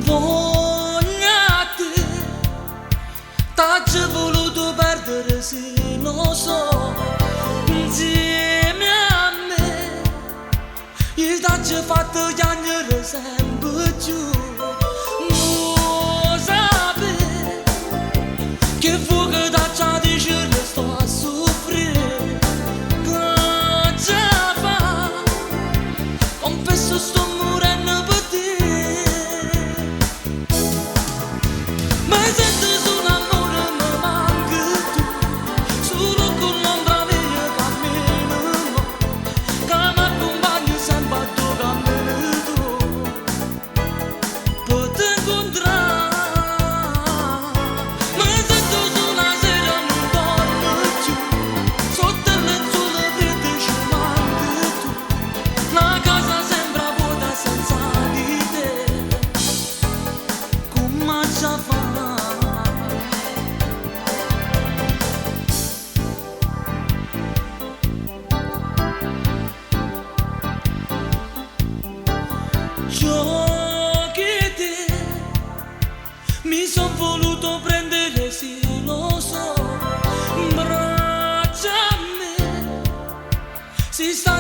Vogliate, t'ha voluto perdere se non so, insieme a me, il t'ha fatto piangere sempre più. Non sapere che fuoco t'ha dice sto a soffrire, che già fa, confesso sto morendo per te. Ma sento solo amore mi manca tu, solo con l'ombra mia cammino, che mi accompagni sempre a tuo cammino tu, per te incontrare. Ma sento solo la sera non dormo più, sotto il lenzuolo freddo ci manca tu, la casa sembra vuota senza di te. Come già fa? Mi son voluto prendere, sì lo so, in braccia a me, si sta